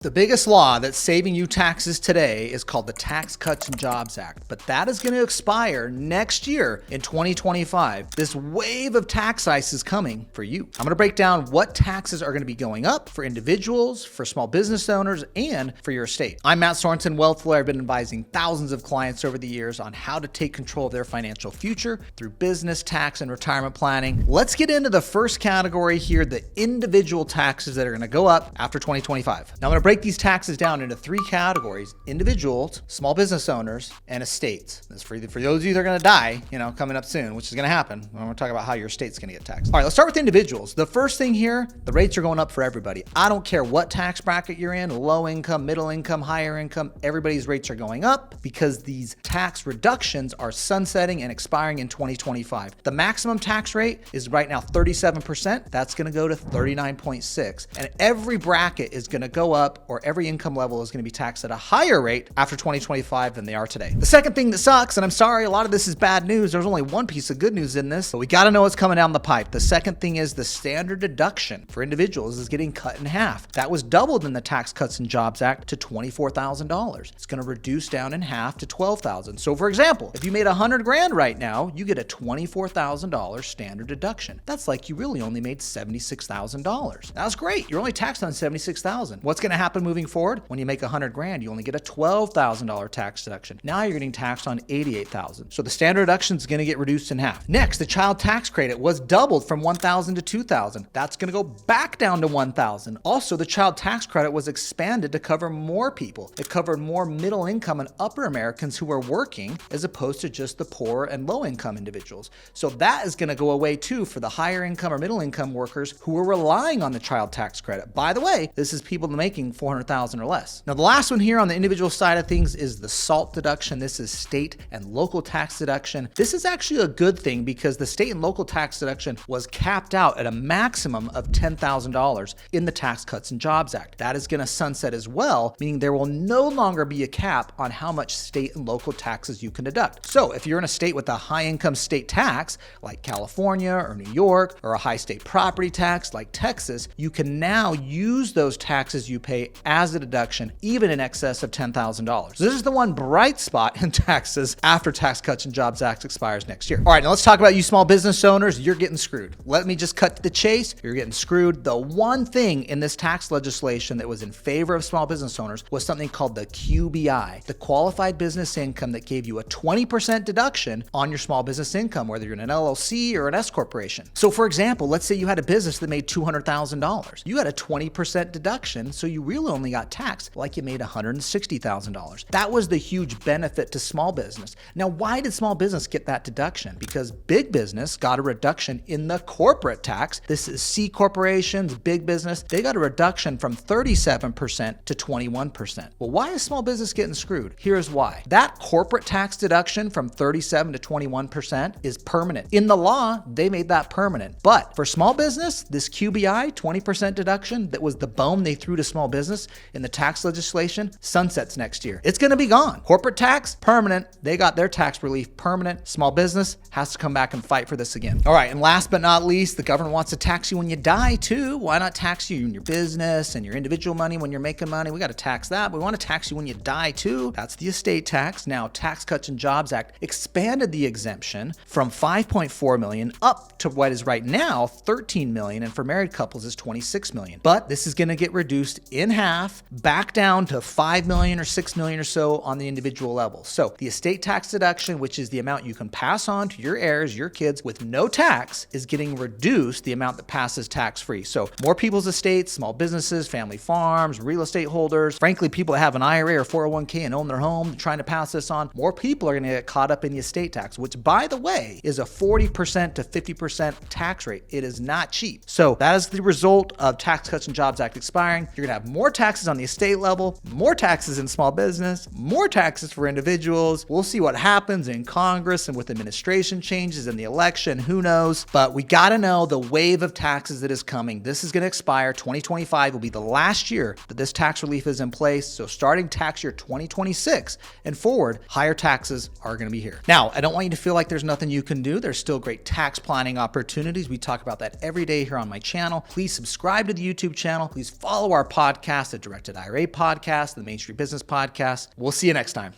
The biggest law that's saving you taxes today is called the Tax Cuts and Jobs Act, but that is going to expire next year in 2025. This wave of tax ice is coming for you. I'm going to break down what taxes are going to be going up for individuals, for small business owners, and for your estate. I'm Matt Sorensen, wealth lawyer. I've been advising thousands of clients over the years on how to take control of their financial future through business, tax, and retirement planning. Let's get into the first category here, the individual taxes that are going to go up after 2025. Now I'm going to break these taxes down into three categories: individuals, small business owners, and estates. This is for those of you that are going to die, coming up soon, which is going to happen. I'm going to talk about how your estate's going to get taxed. All right, let's start with individuals. The first thing here, the rates are going up for everybody. I don't care what tax bracket you're in, low income, middle income, higher income, everybody's rates are going up because these tax reductions are sunsetting and expiring in 2025. The maximum tax rate is right now 37%. That's going to go to 39.6. And every bracket is going to go up, or every income level is going to be taxed at a higher rate after 2025 than they are today. The second thing that sucks, and I'm sorry, a lot of this is bad news. There's only one piece of good news in this, but we got to know what's coming down the pipe. The second thing is the standard deduction for individuals is getting cut in half. That was doubled in the Tax Cuts and Jobs Act to $24,000. It's going to reduce down in half to $12,000. So for example, if you made $100,000 right now, you get a $24,000 standard deduction. That's like you really only made $76,000. That's great. You're only taxed on $76,000. What's going to happen moving forward? When you make $100,000, you only get a $12,000 tax deduction. Now you're getting taxed on $88,000. So the standard deduction is going to get reduced in half. Next, the child tax credit was doubled from $1,000 to $2,000. That's going to go back down to $1,000. Also, the child tax credit was expanded to cover more people. It covered more middle income and upper Americans who are working, as opposed to just the poor and low income individuals. So that is going to go away too for the higher income or middle income workers who are relying on the child tax credit. By the way, this is people making $400,000 or less. Now, the last one here on the individual side of things is the SALT deduction. This is state and local tax deduction. This is actually a good thing because the state and local tax deduction was capped out at a maximum of $10,000 in the Tax Cuts and Jobs Act. That is going to sunset as well, meaning there will no longer be a cap on how much state and local taxes you can deduct. So if you're in a state with a high income state tax like California or New York, or a high state property tax like Texas, you can now use those taxes you pay as a deduction, even in excess of $10,000. This is the one bright spot in taxes after Tax Cuts and Jobs Act expires next year. All right, now let's talk about you small business owners. You're getting screwed. Let me just cut to the chase. You're getting screwed. The one thing in this tax legislation that was in favor of small business owners was something called the QBI, the qualified business income, that gave you a 20% deduction on your small business income, whether you're in an LLC or an S corporation. So for example, let's say you had a business that made $200,000. You had a 20% deduction, so you really only got taxed like you made $160,000. That was the huge benefit to small business. Now, why did small business get that deduction? Because big business got a reduction in the corporate tax. This is C corporations, big business. They got a reduction from 37% to 21%. Well, why is small business getting screwed? Here's why. That corporate tax deduction from 37 to 21% is permanent. In the law, they made that permanent. But for small business, this QBI 20% deduction that was the bone they threw to small business in the tax legislation sunsets next year. It's going to be gone. Corporate tax, permanent. They got their tax relief permanent. Small business has to come back and fight for this again. All right, and last but not least, the government wants to tax you when you die too. Why not tax you in your business and your individual money when you're making money? We got to tax that, but we want to tax you when you die too. That's the estate tax. Now, Tax Cuts and Jobs Act expanded the exemption from $5.4 million up to what is right now $13 million, and for married couples is $26 million. But this is going to get reduced in half, back down to $5 million or $6 million or so on the individual level. So the estate tax deduction, which is the amount you can pass on to your heirs, your kids, with no tax, is getting reduced, the amount that passes tax-free. So more people's estates, small businesses, family farms, real estate holders, frankly, people that have an IRA or 401k and own their home, trying to pass this on, more people are going to get caught up in the estate tax, which, by the way, is a 40% to 50% tax rate. It is not cheap. So that is the result of Tax Cuts and Jobs Act expiring. You're going to have more taxes on the estate level, more taxes in small business, more taxes for individuals. We'll see what happens in Congress and with administration changes in the election. Who knows? But we got to know the wave of taxes that is coming. This is going to expire. 2025 will be the last year that this tax relief is in place. So starting tax year 2026 and forward, higher taxes are going to be here. Now, I don't want you to feel like there's nothing you can do. There's still great tax planning opportunities. We talk about that every day here on my channel. Please subscribe to the YouTube channel. Please follow our podcast. podcast, the Directed IRA podcast, the Main Street Business podcast. We'll see you next time.